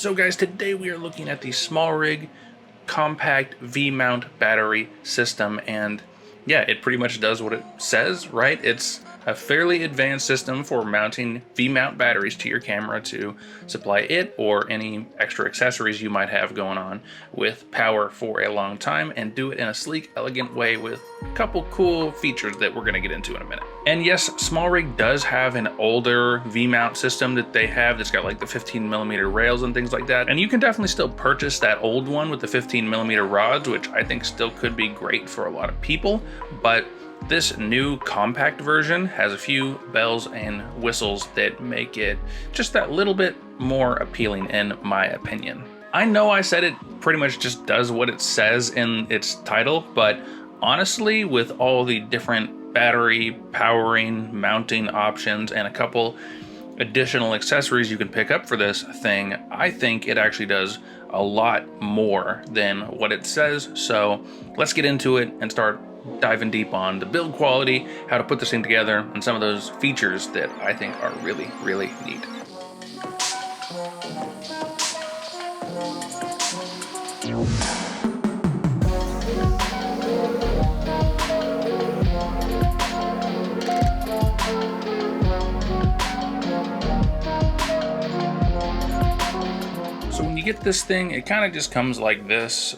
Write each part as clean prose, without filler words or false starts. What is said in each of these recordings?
So guys, today we are looking at the Smallrig compact V-mount battery system, and yeah, it pretty much does what it says, right? It's a fairly advanced system for mounting V-mount batteries to your camera to supply it or any extra accessories you might have going on with power for a long time, and do it in a sleek, elegant way with a couple cool features that we're going to get into in a minute. And yes, Smallrig does have an older V-mount system that they have that's got like the 15mm rails and things like that, and you can definitely still purchase that old one with the 15mm rods, which I think still could be great for a lot of people, but this new compact version has a few bells and whistles that make it just that little bit more appealing in my opinion. I know I said it pretty much just does what it says in its title, but honestly, with all the different battery, powering, mounting options, and a couple additional accessories you can pick up for this thing, I think it actually does a lot more than what it says. So let's get into it and start diving deep on the build quality, how to put this thing together, and some of those features that I think are really, really neat. So when you get this thing, it kind of just comes like this,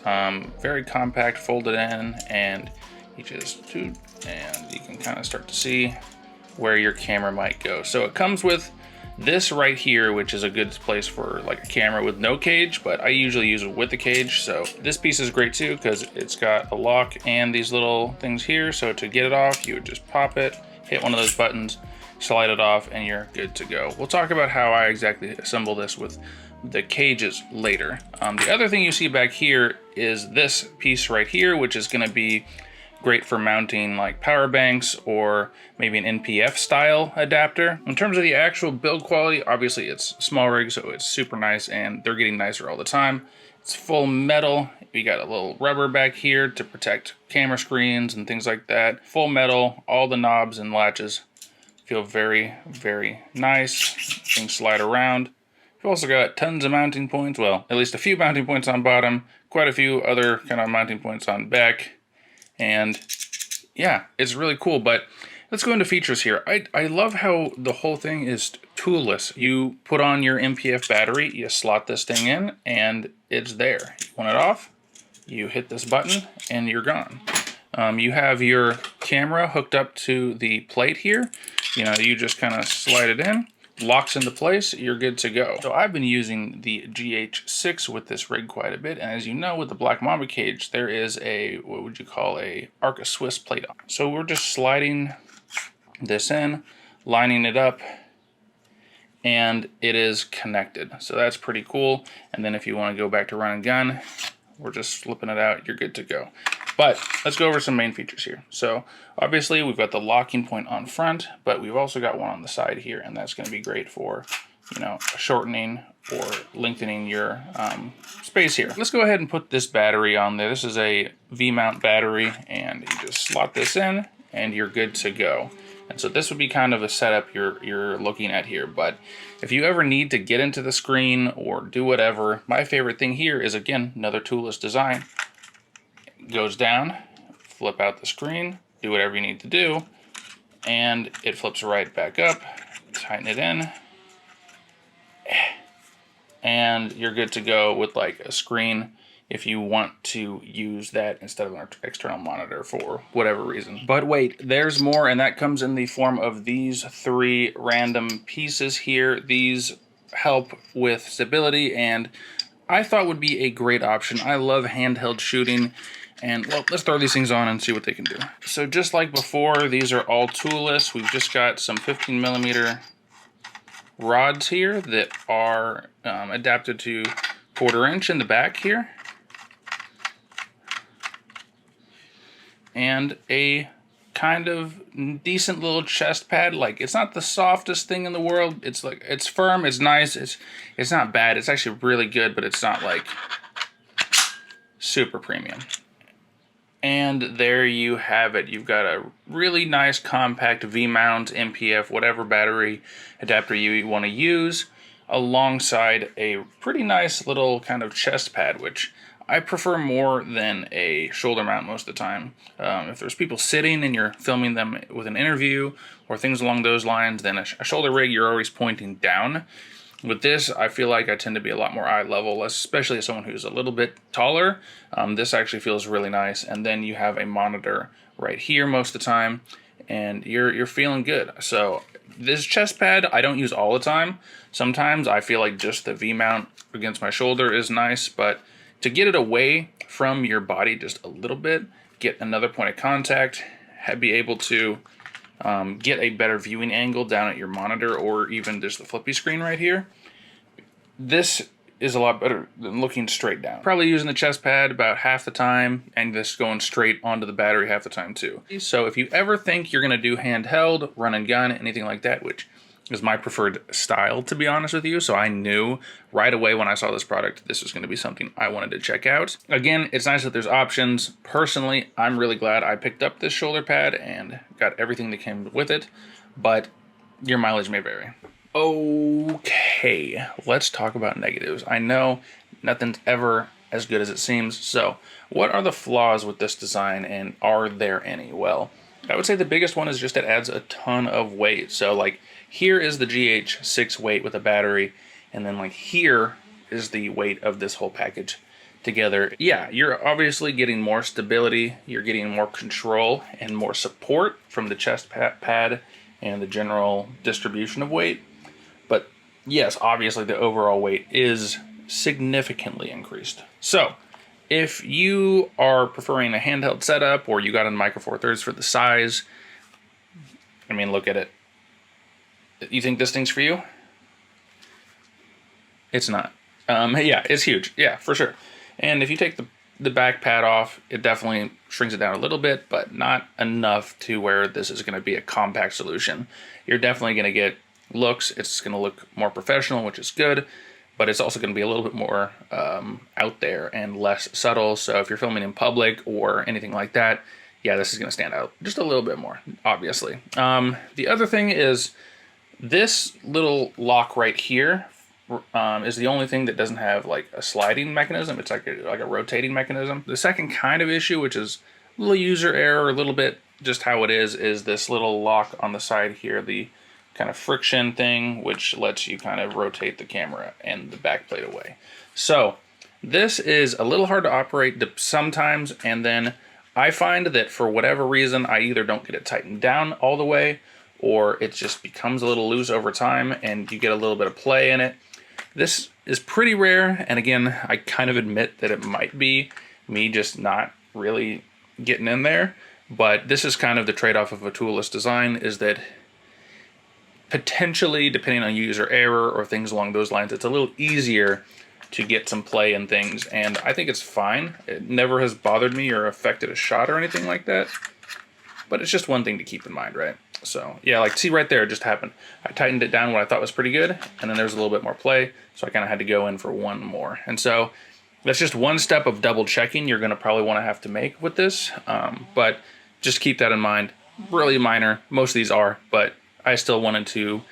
very compact, folded in, and you just do, and you can kind of start to see where your camera might go. So it comes with this right here, which is a good place for like a camera with no cage, but I usually use it with the cage. So this piece is great too, because it's got a lock and these little things here. So to get it off, you would just pop it, hit one of those buttons, slide it off, and you're good to go. We'll talk about how I exactly assemble this with the cages later. The other thing you see back here is this piece right here, which is going to be great for mounting like power banks or maybe an NPF style adapter. In terms of the actual build quality, obviously it's Smallrig, so it's super nice, and they're getting nicer all the time. It's full metal. We got a little rubber back here to protect camera screens and things like that. Full metal, all the knobs and latches feel very, very nice. Things slide around. You've also got tons of mounting points, well, at least a few mounting points on bottom, quite a few other kind of mounting points on back. And yeah, it's really cool, but let's go into features here. I love how the whole thing is toolless. You put on your MPF battery, you slot this thing in, and it's there. You want it off, you hit this button, and you're gone. You have your camera hooked up to the plate here. You know, you just kind of slide it in, locks into place, you're good to go. So I've been using the GH6 with this rig quite a bit, and as you know, with the Black Mamba cage, there is a, what would you call, a Arca Swiss plate on. So we're just sliding this in, lining it up, and it is connected. So that's pretty cool. And then if you want to go back to run and gun, we're just flipping it out, you're good to go. But let's go over some main features here. So obviously we've got the locking point on front, but we've also got one on the side here, and that's going to be great for, you know, shortening or lengthening your space here. Let's go ahead and put this battery on there. This is a V-mount battery, and you just slot this in and you're good to go. And so this would be kind of a setup you're looking at here. But if you ever need to get into the screen or do whatever, my favorite thing here is, again, another toolless design. Goes down, flip out the screen, do whatever you need to do, and it flips right back up. Tighten it in, and you're good to go with like a screen if you want to use that instead of an external monitor for whatever reason. But wait, there's more, and that comes in the form of these three random pieces here. These help with stability, and I thought would be a great option. I love handheld shooting. And well, let's throw these things on and see what they can do. So just like before, these are all toolless. We've just got some 15mm rods here that are adapted to 1/4 inch in the back here. And a kind of decent little chest pad. Like, it's not the softest thing in the world. It's like, it's firm, it's nice, it's not bad. It's actually really good, but it's not like super premium. And there you have it. You've got a really nice compact V-mount, MPF, whatever battery adapter you want to use. alongside a pretty nice little kind of chest pad, which I prefer more than a shoulder mount most of the time. If there's people sitting and you're filming them with an interview or things along those lines, then a shoulder rig, you're always pointing down. With this, I feel like I tend to be a lot more eye level, especially as someone who's a little bit taller. This actually feels really nice. And then you have a monitor right here most of the time, and you're feeling good. So this chest pad I don't use all the time. Sometimes I feel like just the V-mount against my shoulder is nice, but to get it away from your body just a little bit, get another point of contact, be able to get a better viewing angle down at your monitor or even just the flippy screen right here, this is a lot better than looking straight down. Probably using the chest pad about half the time and this going straight onto the battery half the time too. So if you ever think you're gonna do handheld, run and gun, anything like that, which is my preferred style, to be honest with you, so I knew right away when I saw this product this was going to be something I wanted to check out. Again, it's nice that there's options. Personally, I'm really glad I picked up this shoulder pad and got everything that came with it, but your mileage may vary. Okay, let's talk about negatives. I know nothing's ever as good as it seems, so what are the flaws with this design, and are there any? Well, I would say the biggest one is just it adds a ton of weight. So like here is the GH6 weight with a battery, and then like here is the weight of this whole package together. Yeah, you're obviously getting more stability, you're getting more control and more support from the chest pad and the general distribution of weight. But yes, obviously the overall weight is significantly increased. So if you are preferring a handheld setup or you got a Micro Four Thirds for the size, I mean, look at it. You think this thing's for you? It's not. Yeah, it's huge. Yeah, for sure. And if you take the back pad off, it definitely shrinks it down a little bit, but not enough to where this is going to be a compact solution. You're definitely going to get looks. It's going to look more professional, which is good, but it's also going to be a little bit more out there and less subtle. So if you're filming in public or anything like that, yeah, this is going to stand out just a little bit more, obviously. The other thing is this little lock right here is the only thing that doesn't have like a sliding mechanism. It's like a rotating mechanism. The second kind of issue, which is a little user error, a little bit just how it is this little lock on the side here, the kind of friction thing, which lets you kind of rotate the camera and the back plate away. So this is a little hard to operate sometimes, and then I find that for whatever reason, I either don't get it tightened down all the way, or it just becomes a little loose over time and you get a little bit of play in it. This is pretty rare, and again, I kind of admit that it might be me just not really getting in there, but this is kind of the trade-off of a toolless design, is that potentially, depending on user error or things along those lines, it's a little easier to get some play in things, and I think it's fine. It never has bothered me or affected a shot or anything like that, but it's just one thing to keep in mind, right? So yeah, like see right there, it just happened. I tightened it down what I thought was pretty good, and then there's a little bit more play, so I kind of had to go in for one more. And so that's just one step of double checking you're going to probably want to have to make with this, but just keep that in mind. Really minor, most of these are, but I still wanted to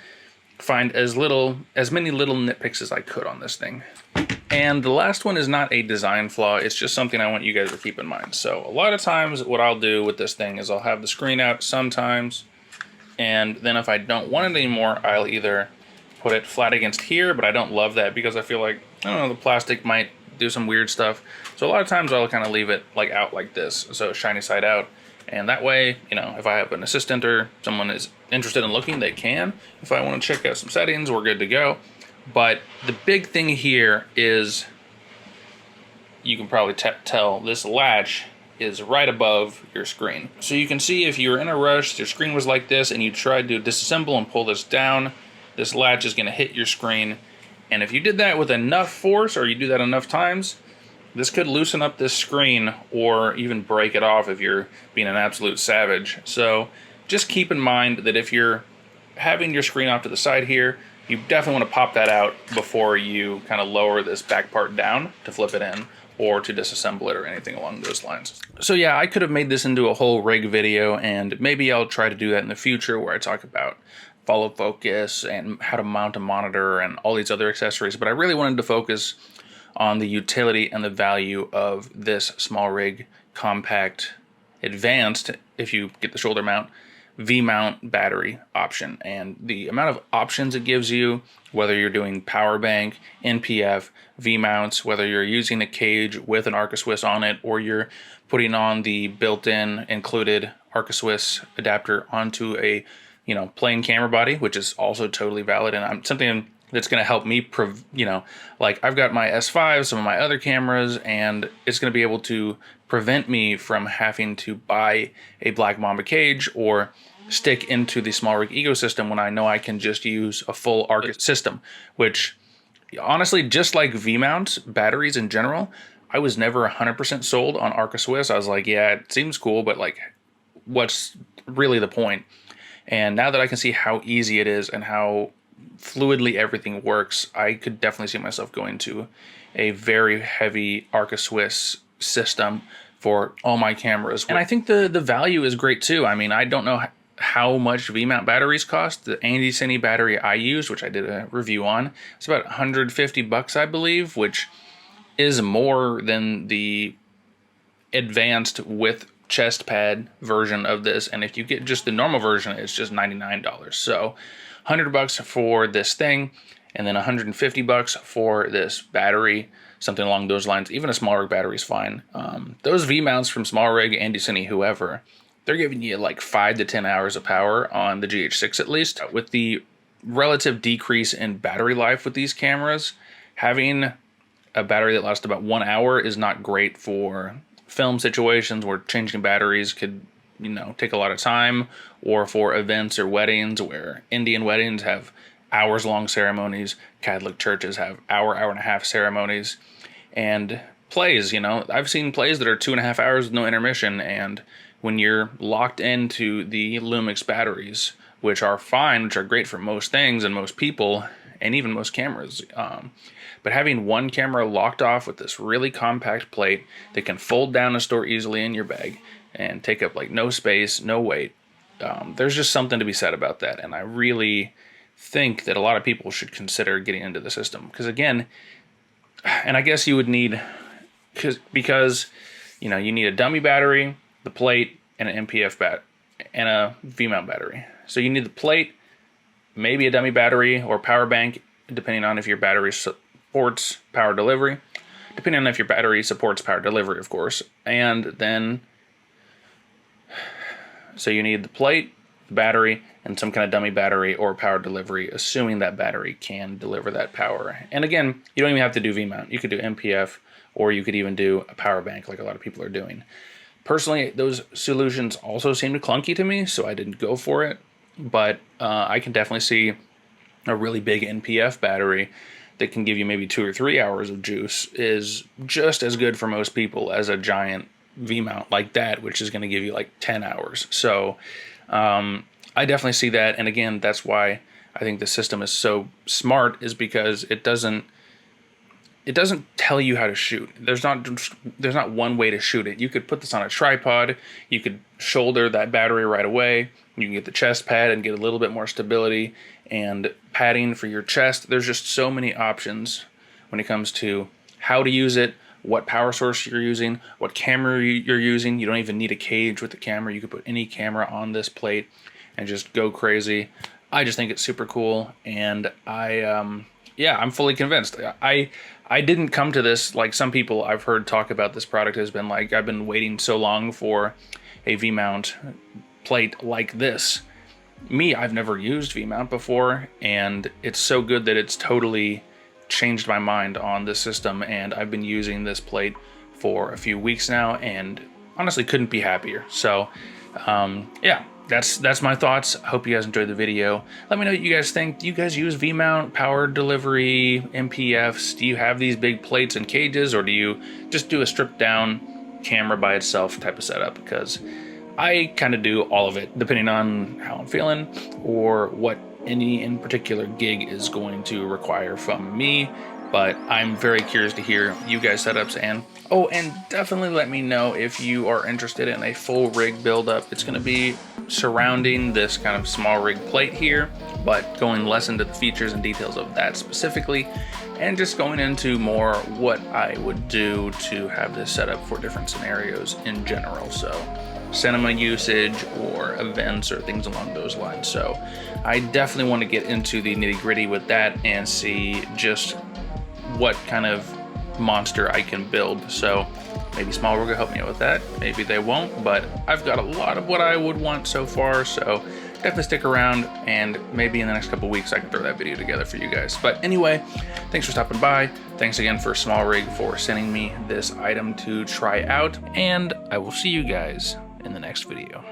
find as many little nitpicks as I could on this thing. And the last one is not a design flaw, it's just something I want you guys to keep in mind. So a lot of times what I'll do with this thing is I'll have the screen out sometimes, and then if I don't want it anymore, I'll either put it flat against here, but I don't love that because I feel like, I don't know, the plastic might do some weird stuff. So a lot of times I'll kind of leave it like out like this, so shiny side out. And that way, you know, if I have an assistant or someone is interested in looking, they can. If I want to check out some settings, we're good to go. But the big thing here is, you can probably tell this latch is right above your screen. So you can see if you were in a rush, your screen was like this, and you tried to disassemble and pull this down, this latch is going to hit your screen. And if you did that with enough force, or you do that enough times, this could loosen up this screen or even break it off if you're being an absolute savage. So just keep in mind that if you're having your screen off to the side here, you definitely want to pop that out before you kind of lower this back part down to flip it in or to disassemble it or anything along those lines. So yeah, I could have made this into a whole rig video, and maybe I'll try to do that in the future where I talk about follow focus and how to mount a monitor and all these other accessories, but I really wanted to focus on the utility and the value of this Smallrig compact advanced, if you get the shoulder mount, V-mount battery option, and the amount of options it gives you, whether you're doing power bank, NPF, V-mounts, whether you're using a cage with an Arca Swiss on it, or you're putting on the built-in included Arca Swiss adapter onto a plain camera body, which is also totally valid, and I'm something that's going to help me, like I've got my S5, some of my other cameras, and it's going to be able to prevent me from having to buy a Black Mamba cage or stick into the Smallrig ecosystem when I know I can just use a full Arca system, which honestly, just like V-mount batteries in general, I was never 100% sold on Arca Swiss. I was like, yeah, it seems cool, but like, what's really the point? And now that I can see how easy it is and how fluidly everything works, I could definitely see myself going to a very heavy Arca Swiss system for all my cameras. And I think the value is great too. I mean, I don't know how much V-mount batteries cost. The Andy Cine battery I used, which I did a review on, it's about $150, I believe, which is more than the advanced with chest pad version of this. And if you get just the normal version, it's just $99. So $100 for this thing, and then $150 for this battery, something along those lines. Even a Smallrig battery is fine. Those V-mounts from Smallrig, Andy Cine, whoever, they're giving you like 5 to 10 hours of power on the GH6 at least. With the relative decrease in battery life with these cameras, having a battery that lasts about 1 hour is not great for film situations where changing batteries could take a lot of time, or for events or weddings where Indian weddings have hours-long ceremonies, Catholic churches have hour and a half ceremonies, and plays, I've seen plays that are 2.5 hours with no intermission, and when you're locked into the Lumix batteries, which are fine, which are great for most things and most people, and even most cameras, but having one camera locked off with this really compact plate that can fold down and store easily in your bag and take up like no space, no weight, there's just something to be said about that. And I really think that a lot of people should consider getting into the system, because again, and I guess you would need, because you need a dummy battery, the plate, and an MPF and a V-mount battery. So you need the plate, maybe a dummy battery or power bank, depending on if your battery supports power delivery, of course. And then, so you need the plate, the battery, and some kind of dummy battery or power delivery, assuming that battery can deliver that power. And again, you don't even have to do V-mount. You could do MPF, or you could even do a power bank like a lot of people are doing. Personally, those solutions also seemed clunky to me, so I didn't go for it. But I can definitely see a really big NPF battery that can give you maybe 2 or 3 hours of juice is just as good for most people as a giant V-mount like that, which is going to give you like 10 hours. So I definitely see that. And again, that's why I think the system is so smart, is because it doesn't tell you how to shoot. There's not one way to shoot it. You could put this on a tripod. You could shoulder that battery right away. You can get the chest pad and get a little bit more stability and padding for your chest. There's just so many options when it comes to how to use it, what power source you're using, what camera you're using. You don't even need a cage with the camera. You could put any camera on this plate and just go crazy. I just think it's super cool, and I'm fully convinced. I didn't come to this like some people I've heard talk about this product has been like, I've been waiting so long for a V-mount plate like this. Me, I've never used V-mount before, and it's so good that it's totally changed my mind on this system, and I've been using this plate for a few weeks now, and honestly couldn't be happier. So, that's my thoughts. I hope you guys enjoyed the video. Let me know what you guys think. Do you guys use V-mount, power delivery, MPFs? Do you have these big plates and cages, or do you just do a stripped down camera by itself type of setup? Because I kind of do all of it, depending on how I'm feeling or what any in particular gig is going to require from me but I'm very curious to hear you guys' setups. And oh, and definitely let me know if you are interested in a full rig buildup. It's going to be surrounding this kind of Smallrig plate here, but going less into the features and details of that specifically, and just going into more what I would do to have this set up for different scenarios in general. So cinema usage or events or things along those lines. So I definitely want to get into the nitty-gritty with that and see just what kind of monster I can build. So maybe Smallrig will help me out with that, maybe they won't, but I've got a lot of what I would want so far, so definitely stick around, and maybe in the next couple weeks I can throw that video together for you guys. But anyway, thanks for stopping by. Thanks again for Smallrig for sending me this item to try out, and I will see you guys in the next video.